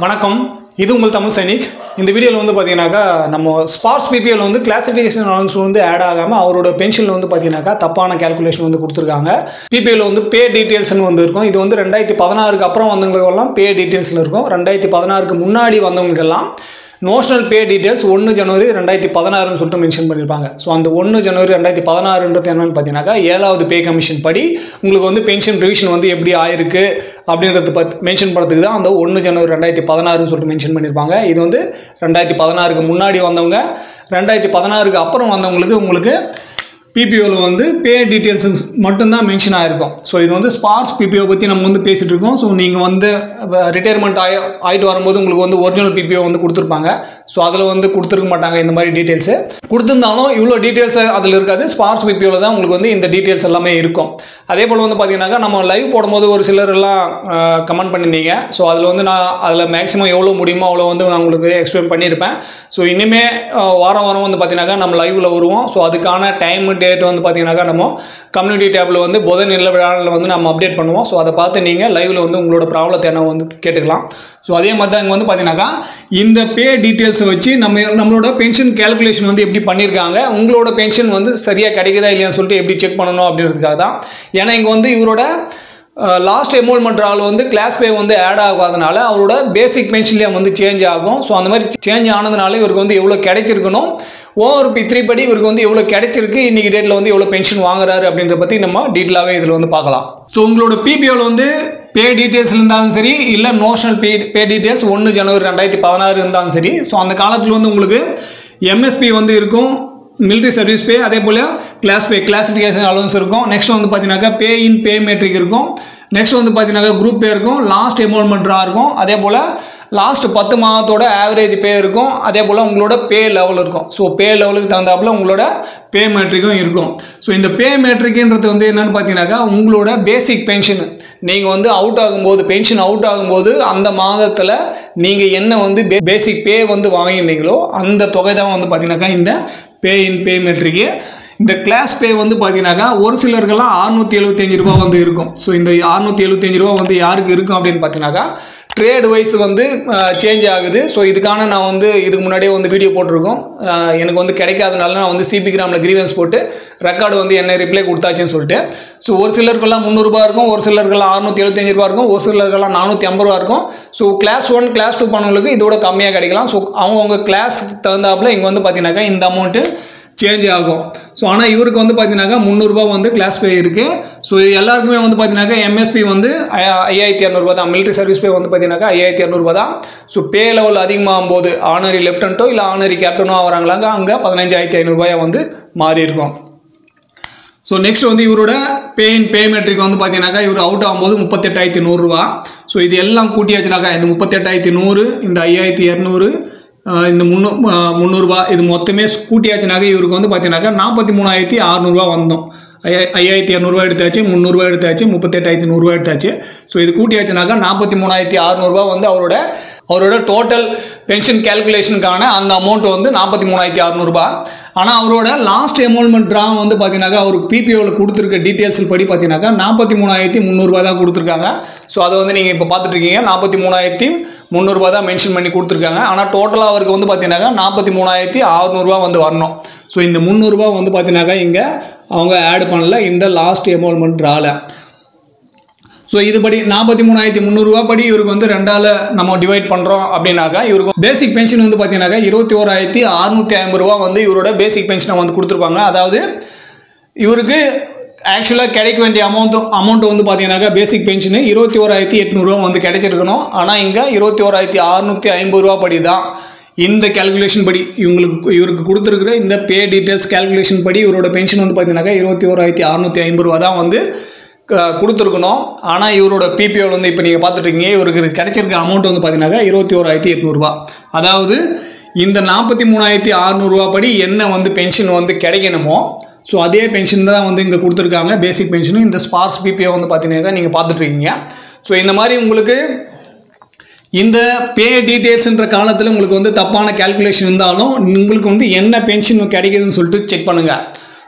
வணக்கம், இது உங்கள் தமிழ் சைனிக். இந்த வீடியோவில் வந்து பார்த்தீங்கன்னாக்கா நம்ம ஸ்பார்க்ஸ் பிபிஎல் வந்து கிளாசிஃபிகேஷன் அலவன்ஸ் வந்து ஆட் ஆகாமல் அவரோட பென்ஷனில் வந்து பார்த்தீங்கன்னாக்கா தப்பான கேல்குலேஷன் வந்து கொடுத்துருக்காங்க. பிபிஎல் வந்து பே டீட்டெயில்ஸ்னு வந்து இருக்கும். இது வந்து 2016க்கு அப்புறம் வந்தவங்களுக்கெல்லாம் பே டீட்டெயில்ஸ்னு இருக்கும். 2016க்கு முன்னாடி வந்தவங்களுக்கெல்லாம் நோஷனல் பே டீட்டெயில்ஸ் 1 ஜனவரி 2016ன்னு சொல்லிட்டு மென்ஷன் பண்ணியிருப்பாங்க. ஸோ அந்த 1 ஜனவரி 2016ன்றது என்னன்னு பார்த்தீங்கன்னாக்கா 7வது பே கமிஷன் படி உங்களுக்கு வந்து பென்ஷன் ரிவிஷன் வந்து எப்படி ஆயிருக்கு அப்படின்றது மென்ஷன் பண்ணுறதுக்கு தான் அந்த 1 ஜனவரி 2016ன்னு சொல்லிட்டு மென்ஷன் பண்ணியிருப்பாங்க. இது வந்து 2016க்கு முன்னாடி வந்தவங்க, 2016க்கு அப்புறம் வந்தவங்களுக்கு உங்களுக்கு பிபிஓவில் வந்து பே டீட்டெயில்ஸ் மட்டும்தான் மென்ஷன் ஆகிருக்கும். ஸோ இது வந்து ஸ்பார்க்ஸ் பிபிஓ பற்றி நம்ம வந்து பேசிகிட்டு இருக்கோம். ஸோ நீங்கள் வந்து ரிட்டையர்மெண்ட் ஆகிட்டு வரும்போது உங்களுக்கு வந்து ஒரிஜினல் பிபிஓ வந்து கொடுத்துருப்பாங்க. ஸோ அதில் வந்து கொடுத்துருக்க மாட்டாங்க இந்த மாதிரி டீட்டெயில்ஸு. கொடுத்துருந்தாலும் இவ்வளோ டீட்டெயில்ஸ் அதில் இருக்காது. ஸ்பார்க்ஸ் பிபிஓவில் தான் உங்களுக்கு வந்து இந்த டீட்டெயில்ஸ் எல்லாமே இருக்கும். அதே போல் வந்து பார்த்தீங்கன்னாக்கா நம்ம லைவ் போடும்போது ஒரு சிலர் எல்லாம் கமெண்ட் பண்ணியிருந்தீங்க. ஸோ அதில் வந்து நான் அதில் மேக்ஸிமம் எவ்வளோ முடியுமோ அவ்வளோ வந்து நான் உங்களுக்கு எக்ஸ்பிளைன் பண்ணியிருப்பேன். ஸோ இனிமேல் வாரம் வந்து பார்த்தீங்கன்னாக்கா நம்ம லைவில் வருவோம். ஸோ அதுக்கான டைம் டேட் வந்து பார்த்தீங்கன்னாக்கா நம்ம கம்யூனிட்டி டேபில் வந்து புதன் இல்ல விழாவில் வந்து நம்ம அப்டேட் பண்ணுவோம். ஸோ அதை பார்த்து நீங்கள் லைவில் வந்து உங்களோட ப்ராப்ளத்தை என்ன வந்து கேட்டுக்கலாம். ஸோ அதே மாதிரி தான் இங்கே வந்து பார்த்தீங்கன்னாக்கா இந்த பே டீட்டெயில்ஸை வச்சு நம்மளோட பென்ஷன் கேல்குலேஷன் வந்து எப்படி பண்ணியிருக்காங்க, உங்களோட பென்ஷன் வந்து சரியாக கிடைக்குதா இல்லையான்னு சொல்லிட்டு எப்படி செக் பண்ணணும் அப்படின்றதுக்காக தான். ஏன்னா இங்கே வந்து இவரோட லாஸ்ட் என்ரோல்மெண்ட் ஆள் வந்து கிளாஸ் பே வந்து ஆட் ஆகாதனால அவரோட பேசிக் பென்ஷன்லேயே வந்து சேஞ்ச் ஆகும். ஸோ அந்த மாதிரி சேஞ்ச் ஆனதுனால இவருக்கு வந்து எவ்வளோ கிடைச்சிருக்கணும், ORP3 படி இவருக்கு வந்து எவ்வளோ கிடைச்சிருக்கு, இன்றைக்கி டேட்டில் வந்து எவ்வளோ பென்ஷன் வாங்குறாரு அப்படின்றத பற்றி நம்ம டீட்டெயிலாகவே இதில் வந்து பார்க்கலாம். ஸோ உங்களோட பிபிஓவில் வந்து பே டீட்டெயில்ஸ் இருந்தாலும் சரி, இல்லை நோஷனல் பே டீட்டெயில்ஸ் 1 ஜனவரி 2016 இருந்தாலும் சரி. ஸோ அந்த காலத்தில் வந்து உங்களுக்கு MSP வந்து இருக்கும், மிலிட்ரி சர்வீஸ் பே, அதே போல் கிளாஸ் பே கிளாசிஃபிகேஷன் அலவன்ஸ் இருக்கும். நெக்ஸ்ட் வந்து பார்த்தீங்கன்னாக்கா பே இன் பே மேட்ரிக் இருக்கும். நெக்ஸ்ட் வந்து பார்த்தீங்கன்னாக்கா குரூப் பே இருக்கும், லாஸ்ட் என்ரோல்மெண்ட் ட்ரா இருக்கும், அதே போல் லாஸ்ட் 10 மாதத்தோட ஆவரேஜ் பே இருக்கும், அதே போல் உங்களோட பே லெவல் இருக்கும். ஸோ பே லெவலுக்கு தகுந்தாப்புல உங்களோட பே மேட்ரிக்கும் இருக்கும். ஸோ இந்த பே மேட்ரிக்ன்றது வந்து என்னென்னு பார்த்தீங்கன்னாக்கா உங்களோட பேசிக் பென்ஷன் நீங்கள் வந்து அவுட் ஆகும்போது, பென்ஷன் அவுட் ஆகும்போது அந்த மாதத்தில் நீங்கள் என்ன வந்து பேசிக் பே வந்து வாங்கியிருந்தீங்களோ அந்த தொகை தான் வந்து பார்த்தீங்கன்னாக்கா இந்த பே இன் பே மெட்ரிக்கு. இந்த கிளாஸ் பே வந்து பார்த்தீங்கன்னாக்கா ஒரு சிலருக்கெல்லாம் 675 ரூபா வந்து இருக்கும். ஸோ இந்த 675 ரூபா வந்து யாருக்கு இருக்கும் அப்படின்னு பார்த்தீங்கன்னாக்கா ட்ரேட் வைஸ் வந்து சேஞ்ச் ஆகுது. ஸோ இதுக்கான நான் வந்து இதுக்கு முன்னாடியே வந்து வீடியோ போட்டிருக்கோம். எனக்கு வந்து கிடைக்காதனால நான் வந்து சிபி கிராமில் கிரீவன்ஸ் போட்டு ரெக்கார்டு வந்து என்ன ரிப்ளை கொடுத்தாச்சுன்னு சொல்லிட்டு. ஸோ ஒரு சிலருக்கெல்லாம் 300 ரூபா இருக்கும், ஒரு சிலருக்கெல்லாம் 675 ரூபா இருக்கும், ஒரு சிலருக்கெல்லாம் 450 ரூபா இருக்கும். ஸோ கிளாஸ் 1 கிளாஸ் 2 பண்ணவங்களுக்கு இதோட கம்மியாக கிடைக்கலாம். ஸோ அவங்கவுங்க கிளாஸ் தகுந்தாப்புல இங்கே வந்து பார்த்தீங்கன்னாக்கா இந்த அமௌண்ட்டு சேஞ்ச் ஆகும். ஸோ ஆனால் இவருக்கு வந்து பார்த்தீங்கன்னாக்கா 300 ரூபா வந்து கிளாஸ் பே இருக்குது. ஸோ எல்லாருக்குமே வந்து பார்த்தீங்கன்னாக்கா MSP வந்து 5200 ரூபா தான், மிலிட்ரி சர்வீஸ் பே வந்து பார்த்தீங்கன்னாக்கா 5200 ரூபா தான். ஸோ பே லெவல் அதிகமாகும் போது ஆனரி லெஃப்டினன்ட்டோ இல்லை ஆனரி கேப்டனோ ஆகிறாங்களாங்க, அங்கே 15500 ரூபாயை வந்து மாறி இருக்கும். ஸோ நெக்ஸ்ட் வந்து இவரோட பே இன் பே மெட்ரிக் வந்து பார்த்தீங்கன்னாக்கா இவர் அவுட் ஆகும்போது 38100 ரூபா. ஸோ இது எல்லாம் கூட்டியாச்சுனாக்கா இந்த 38100, இந்த 5200, இந்த 300 ரூபா, இது மொத்தமே கூட்டியாச்சுனாக்கா இவருக்கு வந்து பார்த்தீங்கன்னாக்கா 43600 ரூபா வந்தோம். 5200 ரூபா எடுத்தாச்சு, 300 ரூபா எடுத்தாச்சு, 38100 ரூபா எடுத்தாச்சு. ஸோ இது கூட்டியாச்சுனாக்கா 43600 ரூபா வந்து அவரோட டோட்டல் பென்ஷன் கேல்குலேஷனுக்கான அந்த அமௌண்ட் வந்து 43600 ரூபா. ஆனால் அவரோட லாஸ்ட் என்ரோல்மெண்ட் ட்ரா வந்து பார்த்தீங்கன்னாக்கா அவருக்கு பிபிஓவில் கொடுத்துருக்க டீட்டெயில்ஸ் படி பார்த்தீங்கன்னாக்கா 43300 ரூபா தான் கொடுத்துருக்காங்க. ஸோ அதை வந்து நீங்கள் இப்போ பார்த்துட்ருக்கீங்க, 43300 ரூபா தான் மென்ஷன் பண்ணி கொடுத்துருக்காங்க. ஆனால் டோட்டலாக அவருக்கு வந்து பார்த்தீங்கன்னாக்கா 43600 ரூபா வந்து வரணும். ஸோ இந்த 300 ரூபா வந்து பார்த்தீங்கன்னாக்கா இங்கே அவங்க ஆட் பண்ணல இந்த லாஸ்ட் என்ரோல்மெண்ட் ட்ராவில். ஸோ இதுபடி 43300 ரூபா படி இவருக்கு வந்து 2ஆல் நம்ம டிவைட் பண்ணுறோம் அப்படின்னாக்கா இவருக்கு பேசிக் பென்ஷன் வந்து பார்த்தீங்கன்னாக்கா 21650 ரூபா வந்து இவரோட பேசிக் பென்ஷனை வந்து கொடுத்துருப்பாங்க. அதாவது இவருக்கு ஆக்சுவலாக கிடைக்க வேண்டிய அமௌண்ட் வந்து பார்த்தீங்கன்னாக்கா பேசிக் பென்ஷனு 21800 ரூபா வந்து கிடைச்சிருக்கணும். ஆனால் இங்கே 21650 ரூபா படி தான் இந்த கேல்குலேஷன் படி இவருக்கு கொடுத்துருக்குற இந்த பே டீட்டெயில்ஸ் கேல்குலேஷன் படி இவரோட பென்ஷன் வந்து பார்த்தீங்கன்னாக்கா 21650 ரூபா தான் வந்து கொடுத்துருக்கணும். ஆனால் இவரோட பிபிஓவில் வந்து இப்போ நீங்கள் பார்த்துட்ருக்கீங்க இவருக்கு கிடைச்சிருக்க அமௌண்ட் வந்து பார்த்தீங்கன்னாக்கா 21800 ரூபா. அதாவது இந்த 43600 ரூபா படி என்ன வந்து பென்ஷன் வந்து கிடைக்கணுமோ ஸோ அதே பென்ஷன் தான் வந்து இங்கே கொடுத்துருக்காங்க பேசிக் பென்ஷனு. இந்த ஸ்பார்க்ஸ் பிபிஓ வந்து பார்த்தீங்கன்னாக்கா நீங்கள் பார்த்துட்ருக்கீங்க. ஸோ இந்த மாதிரி உங்களுக்கு இந்த பே டீட்டெயில்ஸ்ன்ற காலத்தில் உங்களுக்கு வந்து தப்பான கேல்குலேஷன் இருந்தாலும் உங்களுக்கு வந்து என்ன பென்ஷன் கிடைக்குதுன்னு சொல்லிட்டு செக் பண்ணுங்கள்.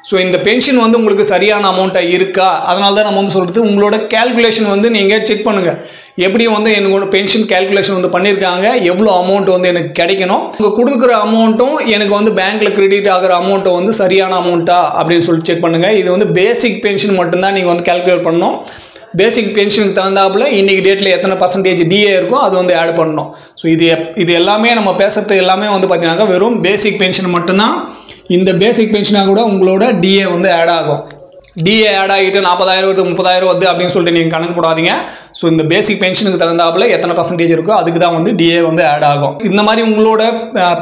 ஸோ இந்த பென்ஷன் வந்து உங்களுக்கு சரியான அமௌண்ட்டாக இருக்கா, அதனால தான் நம்ம வந்து சொல்கிறது உங்களோட கேல்குலேஷன் வந்து நீங்கள் செக் பண்ணுங்கள். எப்படியும் வந்து என்னோட பென்ஷன் கேல்குலேஷன் வந்து பண்ணியிருக்காங்க, எவ்வளோ அமௌண்ட் வந்து எனக்கு கிடைக்கணும், உங்கள் கொடுக்குற அமௌண்ட்டும் எனக்கு வந்து பேங்க்கில் கிரெடிட் ஆகிற அமௌண்ட்டும் வந்து சரியான அமௌண்ட்டா அப்படின்னு சொல்லி செக் பண்ணுங்கள். இது வந்து பேசிக் பென்ஷன் மட்டும்தான் நீங்கள் வந்து கேல்குலேட் பண்ணணும். பேசிக் பென்ஷனுக்கு தகுந்தாப்புல இன்றைக்கி டேட்டில் எத்தனை பர்சன்டேஜ் டிஏ இருக்கோ அது வந்து ஆட் பண்ணணும். ஸோ இது எல்லாமே நம்ம பேசுகிறது எல்லாமே வந்து பார்த்தீங்கன்னா வெறும் பேசிக் பென்ஷன் மட்டும்தான். இந்த பேசிக் பென்ஷனாக கூட உங்களோட டிஏ வந்து ஆட் ஆகும். டிஏ ஆட் ஆகிட்டு 40,000 வருது 30,000 வருது அப்படின்னு சொல்லிட்டு நீங்கள் கணக்கு போடாதீங்க. ஸோ இந்த பேசிக் பென்ஷனுக்கு தகுந்தாப்புல எத்தனை பர்சன்டேஜ் இருக்கோ அதுக்கு தான் வந்து டிஏ வந்து ஆட் ஆகும். இந்த மாதிரி உங்களோட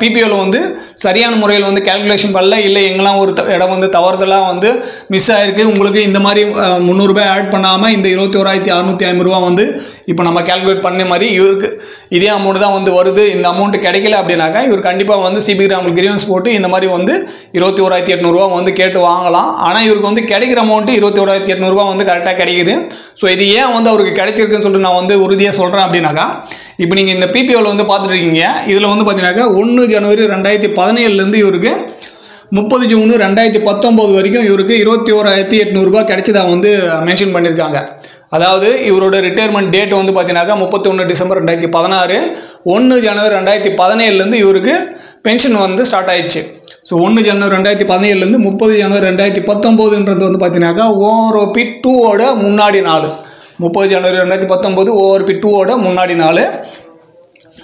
பிபிஓவில் வந்து சரியான முறையில் வந்து கேல்குலேஷன் பண்ணல, இல்லை எங்கெல்லாம் ஒரு இடம் வந்து தவறுதலாக வந்து மிஸ் ஆகிருக்கு, உங்களுக்கு இந்த மாதிரி 300 ரூபாய் ஆட் பண்ணாமல் இந்த 21,650 ரூபா வந்து இப்போ நம்ம கேல்குலேட் பண்ண மாதிரி இவருக்கு இதே அமௌண்ட் தான் வந்து வருது, இந்த அமௌண்ட் கிடைக்கல அப்படின்னாக்கா இவர் கண்டிப்பாக வந்து சிபி கிராமில் கிரீவன்ஸ் போட்டு இந்த மாதிரி வந்து 21,800 ரூபா வந்து கேட்டு வாங்கலாம். ஆனால் இவருக்கு வந்து கிடைக்கிற அமௌண்ட் 21,800 ரூபா வந்து கரெக்டாக கிடைக்குது. ஸோ இது ஏன் வந்து அவருக்கு கிடைச்சிருக்குன்னு சொல்லிட்டு நான் வந்து உறுதியாக சொல்கிறேன் அப்படின்னாக்கா, இப்போ நீங்கள் இந்த பிபிஓவில் வந்து பார்த்துட்டு இருக்கீங்க. இதில் வந்து பார்த்தீங்கன்னாக்கா 1 ஜனவரி 2017 இவருக்கு 30 ஜூன் 2019 வரைக்கும் இவருக்கு 21,800 ரூபா கிடைச்சதா வந்து மென்ஷன் பண்ணியிருக்காங்க. அதாவது இவரோட ரிட்டையர்மெண்ட் டேட் வந்து பார்த்தீங்கன்னாக்கா 31 டிசம்பர் 2016, 1 ஜனவரி 2017 இவருக்கு பென்ஷன் வந்து ஸ்டார்ட் ஆயிடுச்சு. ஸோ 1 ஜனவரி 2017 30 ஜனவரி 2019 வந்து பார்த்தீங்கன்னாக்கா ORP 2ஓட முன்னாடி நாள். 30 ஜனவரி 2019 ORP 2ஓட முன்னாடி நாள்.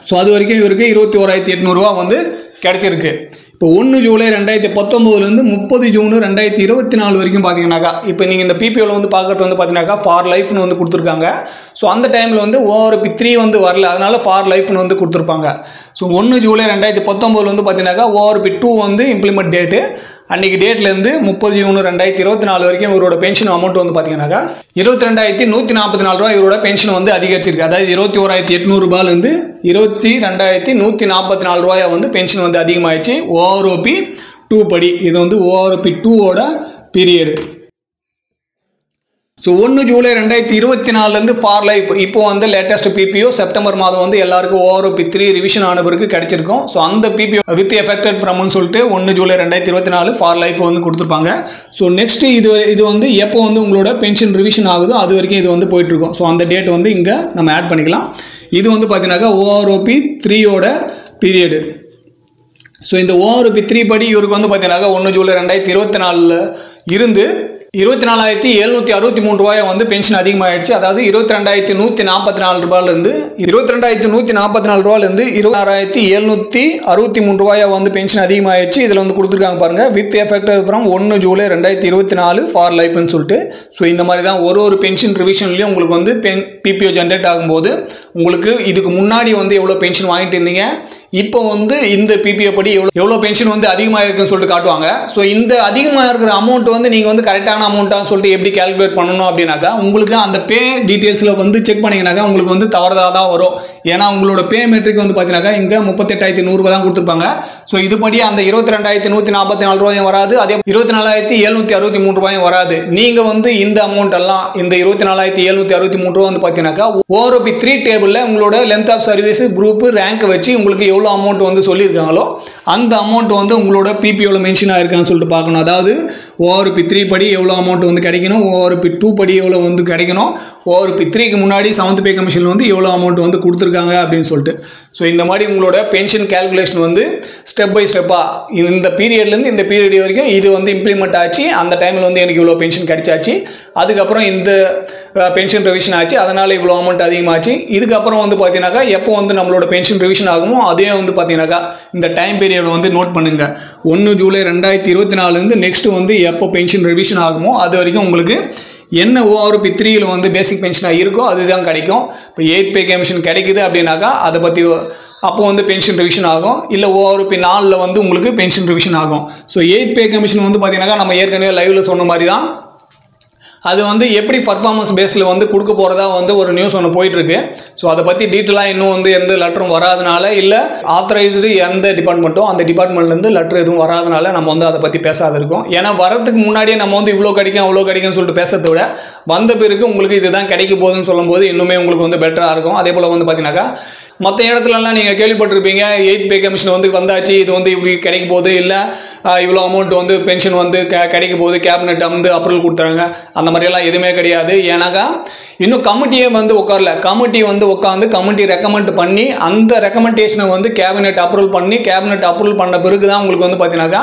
ஸோ அது வரைக்கும் இவருக்கு 21,800 ரூபா வந்து கிடைச்சிருக்கு. இப்போ 1 ஜூலை 2019 30 ஜூன் 2024 வரைக்கும் பார்த்தீங்கன்னாக்கா, இப்போ நீங்கள் இந்த பிபிஓவில் வந்து பார்க்குறது வந்து பார்த்தீங்கன்னாக்கா ஃபார் லைஃப்னு வந்து கொடுத்துருக்காங்க. ஸோ அந்த டைமில் வந்து ORP 3 வந்து வரல, அதனால ஃபார் லைஃப்னு வந்து கொடுத்துருப்பாங்க. ஸோ 1 ஜூலை 2019 வந்து பார்த்தீங்கன்னாக்கா ORP 2 வந்து இம்ப்ளிமெண்ட் டேட்டு. அன்றைக்கி டேட்லேருந்து 30 ஜூன் 2024 வரைக்கும் இவரோட பென்ஷன் அமௌண்ட் வந்து பார்த்தீங்கன்னாக்கா 22,144 ரூபா இவரோட பென்ஷன் வந்து அதிகரிச்சிருக்கு. அதாவது 21,800 ரூபாயிலேருந்து 22,144 ரூபாயை வந்து பென்ஷன் வந்து அதிகமாகிடுச்சு ORP 2 படி. இது வந்து ORP 2ஓட period. So 1 July 2024 for life இப்போ வந்து லேட்டஸ்ட் பிபிஓ செப்டம்பர் மாதம் வந்து எல்லாருக்கும் ORP 3 ரிவிஷன் ஆன பிறகு கிடைச்சிருக்கும். ஸோ அந்த பிபிஓ வித் எஃபெக்டட் ஃப்ரம்னு சொல்லிட்டு 1 ஜூலை 2024 ஃபார் லைஃப் வந்து கொடுத்துருப்பாங்க. ஸோ நெக்ஸ்ட் இது வந்து எப்போ வந்து உங்களோட பென்ஷன் ரிவிஷன் ஆகுதோ அது வரைக்கும் இது வந்து போயிட்டுருக்கும். ஸோ அந்த டேட் வந்து இங்கே நம்ம ஆட் பண்ணிக்கலாம். இது வந்து பார்த்தீங்கன்னாக்கா ORP 3ஓட பீரியடு. ஸோ இந்த ORP 3 படி இவருக்கு வந்து பார்த்தீங்கன்னாக்கா 1 ஜூலை 2024 இருந்து 24,763 ரூபாயை வந்து பென்ஷன் அதிகமாகிடுச்சு. அதாவது 22,144 ரூபாயிலேருந்து 22,144 ரூபாயிலேருந்து 26,763 ரூபாயை வந்து பென்ஷன் அதிகமாகிடுச்சு. இதில் வந்து கொடுத்துருக்காங்க பாருங்கள், with effected from 1 July 2024 for லைஃப்னு சொல்லிட்டு. ஸோ இந்த மாதிரி தான் ஒரு பென்ஷன் ரிவிஷன்லேயும் உங்களுக்கு வந்து பிபிஓ ஜென்ரேட் ஆகும்போது உங்களுக்கு இதுக்கு முன்னாடி வந்து எவ்வளோ பென்ஷன் வாங்கிட்டு இருந்தீங்க, இப்போ வந்து இந்த பிபிஓ படி எவ்வளோ பென்ஷன் வந்து அதிகமாக இருக்குன்னு சொல்லிட்டு காட்டுவாங்க. ஸோ இந்த அதிகமாக இருக்கிற அமௌண்ட் வந்து நீங்கள் வந்து கரெக்டான அமௌண்ட்டான்னு சொல்லிட்டு எப்படி கால்குலேட் பண்ணணும் அப்படின்னாக்கா, உங்களுக்கு அந்த பே டீட்டெயில்ஸில் வந்து செக் பண்ணிங்கனாக்கா உங்களுக்கு வந்து தவறுதலாக தான் வரும். ஏன்னா உங்களோட பே மெட்ரிக் வந்து பார்த்தீங்கன்னாக்கா இங்கே 38,100 ரூபா தான் கொடுத்துருப்பாங்க. ஸோ இதுபடி அந்த 22,144 ரூபாயும் வராது, அதே 24,763 ரூபாயும் வராது. நீங்கள் வந்து இந்த அமௌண்ட் எல்லாம் இந்த 24,763 ரூபா வந்து பார்த்தீங்கன்னாக்கா ORP 3 டேபிளில் உங்களோட length of service group rank வச்சு உங்களுக்கு எவ்வளோ அமௌண்ட் வந்து சொல்லியிருக்காங்களோ அந்த அமௌண்ட் வந்து உங்களோட பிபிஓவில் மென்ஷன் ஆகிருக்கான்னு சொல்லிட்டு பார்க்கணும். அதாவது ORP 3 படி எவ்வளோ அமௌண்ட் வந்து கிடைக்கணும், ORP 2 படி எவ்வளோ வந்து கிடைக்கணும், ORP 3க்கு முன்னாடி 7th பே கமிஷனில் வந்து எவ்வளோ அமௌண்ட் வந்து கொடுத்துருக்காங்க அப்படின்னு சொல்லிட்டு. ஸோ இந்த மாதிரி உங்களோட பென்ஷன் கேல்குலேஷன் வந்து ஸ்டெப் பை ஸ்டெப்பாக இந்த பீரியட்லேருந்து இந்த பீரியட் வரைக்கும் இது வந்து இம்ப்ளிமெண்ட் ஆச்சு. அந்த டைமில் வந்து எனக்கு இவ்வளோ பென்ஷன் கிடைச்சாச்சு, அதுக்கப்புறம் இந்த பென்ஷன் ரிவிஷன் ஆச்சு, அதனால் இவ்வளோ அமௌண்ட் அதிகமாச்சு. இதுக்கப்புறம் வந்து பார்த்தீங்கன்னாக்கா எப்போ வந்து நம்மளோட பென்ஷன் ரிவிஷன் ஆகுமோ அதே வந்து பார்த்தீங்கன்னாக்கா இந்த டைம் பீரியட் வந்து நோட் பண்ணுங்கள். 1 ஜூலை 2024 நெக்ஸ்ட் வந்து எப்போ பென்ஷன் ரிவிஷன் ஆகுமோ அது வரைக்கும் உங்களுக்கு என்ன ORP 3ல் வந்து பேசிக் பென்ஷனாக இருக்கோ அதுதான் கிடைக்கும். இப்போ 8th பே கமிஷன் கிடைக்குது அப்படின்னாக்கா அதை பற்றி அப்போ வந்து பென்ஷன் ரிவிஷன் ஆகும். இல்லை ORP 4ல் வந்து உங்களுக்கு பென்ஷன் ரிவிஷன் ஆகும். ஸோ 8th பே கமிஷன் வந்து பார்த்தீங்கன்னாக்கா நம்ம ஏற்கனவே லைவில் சொன்ன மாதிரி தான் அது வந்து எப்படி பர்ஃபார்மன்ஸ் பேஸில் வந்து கொடுக்க போகிறதா வந்து ஒரு நியூஸ் ஒன்று போயிட்டுருக்கு. ஸோ அதை பற்றி டீட்டெயிலாக இன்னும் வந்து எந்த லெட்டரும் வராதனால, இல்லை ஆத்தரைஸ்டு எந்த டிபார்ட்மெண்ட்டோ அந்த டிபார்ட்மெண்ட்லேருந்து லெட்டர் எதுவும் வராதனால நம்ம வந்து அதை பற்றி பேசாத இருக்கோம். ஏன்னா வரதுக்கு முன்னாடியே நம்ம வந்து இவ்வளோ கிடைக்கும் அவ்வளோ கிடைக்கும்னு சொல்லிட்டு பேசுறதை விட வந்த பிறகு உங்களுக்கு இதுதான் கிடைக்க போகுதுன்னு சொல்லும்போது இன்னுமே உங்களுக்கு வந்து பெட்டராக இருக்கும். அதே போல் வந்து பார்த்தீங்கன்னாக்கா மற்ற இடத்துலலாம் நீங்கள் கேள்விப்பட்டிருப்பீங்க, 8th பே கமிஷன் வந்து வந்தாச்சு, இது வந்து இப்படி கிடைக்க போகுது, இல்லை இவ்வளோ அமௌண்ட் வந்து பென்ஷன் வந்து கிடைக்க போகுது, கேபினெட் வந்து அப்ரூவல் கொடுத்துறாங்க, அந்த மாதிரியெல்லாம் எதுவுமே கிடையாது. ஏன்னாக்கா இன்னும் கமிட்டியே வந்து உட்காரல. கமிட்டி வந்து உட்காந்து கமிட்டி ரெக்கமெண்ட் பண்ணி அந்த ரெக்கமெண்டேஷனை வந்து கேபினெட் அப்ரூவல் பண்ணி கேபினெட் அப்ரூவல் பண்ண பிறகு தான் உங்களுக்கு வந்து பார்த்தீங்கன்னாக்கா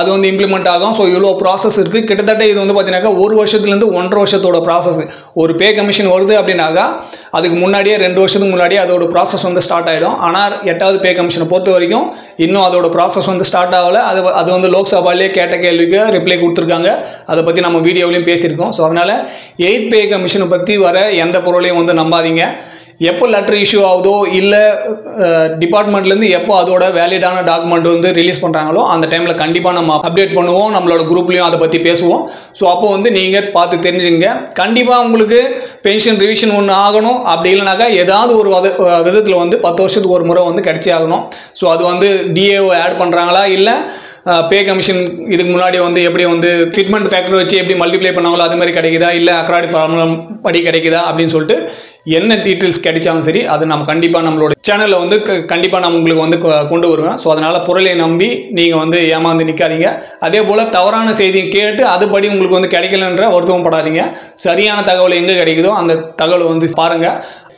அது வந்து இம்ப்ளிமெண்ட் ஆகும். ஸோ இவ்வளோ ப்ராசஸ் இருக்குது. கிட்டத்தட்ட இது வந்து பார்த்தீங்கன்னாக்கா 1 வருஷத்துலேருந்து 1.5 வருஷத்தோட ப்ராசஸ். ஒரு பே கமிஷன் வருது அப்படின்னாக்கா அதுக்கு முன்னாடியே 2 வருஷத்துக்கு முன்னாடியே அதோட ப்ராசஸ் வந்து ஸ்டார்ட் ஆகிடும். ஆனால் 8வது பே கமிஷனை பொறுத்த வரைக்கும் இன்னும் அதோட ப்ராசஸ் வந்து ஸ்டார்ட் ஆகலை. அது வந்து லோக்சபாலே கேட்ட கேள்விக்கு ரிப்ளை கொடுத்துருக்காங்க. அதை பற்றி நம்ம வீடியோவிலையும் பேசியிருக்கோம். ஸோ அதனால் 8th பே கமிஷனை பற்றி வர எந்த பொருளையும் வந்து நம்பாதீங்க. எப்போ லெட்டர் இஷ்யூ ஆகுதோ, இல்லை டிபார்ட்மெண்ட்லேருந்து எப்போ அதோட வேலிடான டாக்குமெண்ட் வந்து ரிலீஸ் பண்ணுறாங்களோ அந்த டைமில் கண்டிப்பாக நம்ம அப்டேட் பண்ணுவோம். நம்மளோட குரூப்லேயும் அதை பற்றி பேசுவோம். ஸோ அப்போ வந்து நீங்கள் பார்த்து தெரிஞ்சுங்க. கண்டிப்பாக உங்களுக்கு பென்ஷன் ரிவிஷன் ஒன்று ஆகணும். அப்படி இல்லைனாக்கா ஏதாவது ஒரு விதத்தில் வந்து 10 வருஷத்துக்கு ஒரு முறை வந்து கிடைச்சி ஆகணும். ஸோ அது வந்து டிஏஓ ஆட் பண்ணுறாங்களா, இல்லை பே கமிஷன் இதுக்கு முன்னாடி வந்து எப்படி வந்து ஃபிட்மெண்ட் ஃபேக்டர் வச்சு எப்படி மல்டிப்ளை பண்ணாங்களோ அது மாதிரி கிடைக்குதா, இல்லை அக்ராடி ஃபார்முலா படி கிடைக்குதா அப்படின்னு சொல்லிட்டு என்ன டீட்டெயில்ஸ் கிடைச்சாலும் சரி அது நம்ம கண்டிப்பாக நம்மளோட சேனலில் வந்து கண்டிப்பாக நான் உங்களுக்கு வந்து கொண்டு வருவேன். ஸோ அதனால் பொருளை நம்பி நீங்கள் வந்து ஏமாந்து நிற்காதீங்க. அதே போல் தவறான செய்தியை கேட்டு அதுபடி உங்களுக்கு வந்து கிடைக்கலன்ற வருத்தமும் படாதீங்க. சரியான தகவல் எங்கே கிடைக்குதோ அந்த தகவலை வந்து பாருங்கள்.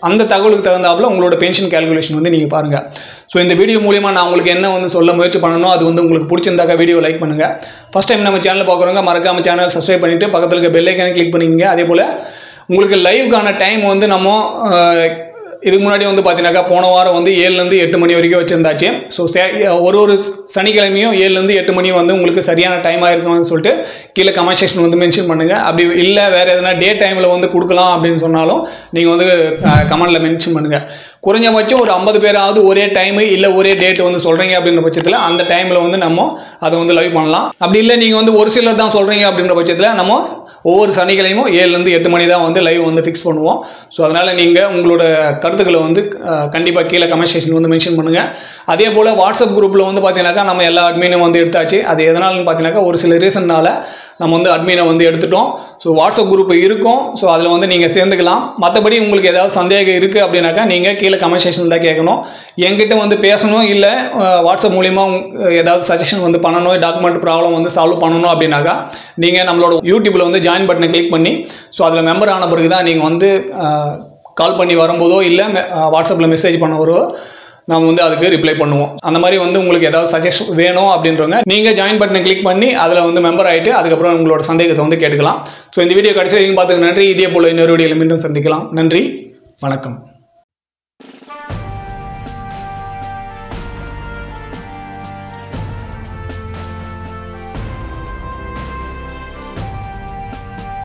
அந்த தகவலுக்கு தகுந்தாப்புல உங்களோட பென்ஷன் கேல்குலேஷன் வந்து நீங்கள் பாருங்கள். ஸோ இந்த வீடியோ மூலிமா நான் உங்களுக்கு என்ன வந்து சொல்ல முயற்சி பண்ணணும், அது வந்து உங்களுக்கு பிடிச்சிருந்தாக்கா வீடியோ லைக் பண்ணுங்கள். ஃபஸ்ட் டைம் நம்ம சேனல் பார்க்குறவங்க மறக்காமல் சேனல் சப்ஸ்கிரைப் பண்ணிவிட்டு பக்கத்தில் இருக்க பெல் ஐக்கானை கிளிக் பண்ணிக்கங்க. அதே போல் உங்களுக்கு லைவுக்கான டைம் வந்து நம்ம இதுக்கு முன்னாடி வந்து பார்த்தீங்கன்னாக்கா போன வாரம் வந்து 7லேருந்து 8 மணி வரைக்கும் வச்சுருந்தாச்சு. ஸோ ஒரு சனிக்கிழமையும் 7லேருந்து 8 மணி வந்து உங்களுக்கு சரியான டைமாக இருக்கும்னு சொல்லிட்டு கீழே கமெண்ட் செக்ஷன் வந்து மென்ஷன் பண்ணுங்கள். அப்படி இல்லை வேறு எதனா டே டைமில் வந்து கொடுக்கலாம் அப்படின்னு சொன்னாலும் நீங்கள் வந்து கமெண்டில் மென்ஷன் பண்ணுங்கள். குறைஞ்சபட்சம் ஒரு 50 பேராவது ஒரே டைமு இல்லை ஒரே டேட் வந்து சொல்கிறீங்க அப்படின்ற பட்சத்தில் அந்த டைமில் வந்து நம்ம அதை வந்து லைவ் பண்ணலாம். அப்படி இல்லை நீங்கள் வந்து ஒரு சிலர் தான் சொல்கிறீங்க அப்படின்ற பட்சத்தில் நம்ம ஒவ்வொரு சனிக்கிழமையும் 7லேருந்து 8 மணி தான் வந்து லைவ் வந்து ஃபிக்ஸ் பண்ணுவோம். ஸோ அதனால் நீங்கள் உங்களோட கருத்துக்களை வந்து கண்டிப்பாக கீழே கமெண்ட் செக்ஷன் வந்து மென்ஷன் பண்ணுங்கள். அதே போல் வாட்ஸ்அப் குரூப்பில் வந்து பார்த்தீங்கன்னாக்கா நம்ம எல்லா அட்மினும் வந்து எடுத்தாச்சு. அது எதனால்னு பார்த்தீங்கன்னாக்கா ஒரு சில ரீசன்னால் நம்ம வந்து அட்மினை வந்து எடுத்துட்டோம். ஸோ வாட்ஸ்அப் குரூப் இருக்கும். ஸோ அதில் வந்து நீங்கள் சேர்ந்துக்கலாம். மற்றபடி உங்களுக்கு ஏதாவது சந்தேகம் இருக்குது அப்படின்னாக்கா நீங்கள் கீழே கமெண்ட் செக்ஷனில் தான் கேட்கணும். என்கிட்ட வந்து பேசணும், இல்லை வாட்ஸ்அப் மூலிமா ஏதாவது சஜஷன் வந்து பண்ணணும், டாக்குமெண்ட் ப்ராப்ளம் வந்து சால்வ் பண்ணணும் அப்படின்னாக்கா நீங்கள் நம்மளோட யூடியூப்பில் வந்து ஜாயின் பட்டனை கிளிக் பண்ணி ஸோ அதில் மெம்பர் ஆன பிறகு தான் நீங்கள் வந்து கால் பண்ணி வரும்போதோ இல்லை வாட்ஸ்அப்பில் மெசேஜ் பண்ண வருவோ நாம் வந்து அதுக்கு ரிப்ளை பண்ணுவோம். அந்த மாதிரி வந்து உங்களுக்கு ஏதாவது சஜஷன் வேணும் அப்படின்றவங்க நீங்கள் ஜாயின் பட்டனை கிளிக் பண்ணி அதில் வந்து மெம்பர் ஆகிட்டு அதுக்கப்புறம் உங்களோட சந்தேகத்தை வந்து கேட்டுக்கலாம். ஸோ இந்த வீடியோ கடைசி வரைக்கும் பார்த்துக்கு நன்றி. இதே போல் இன்னொரு வீடியோவில் மீண்டும் சந்திக்கலாம். நன்றி, வணக்கம்.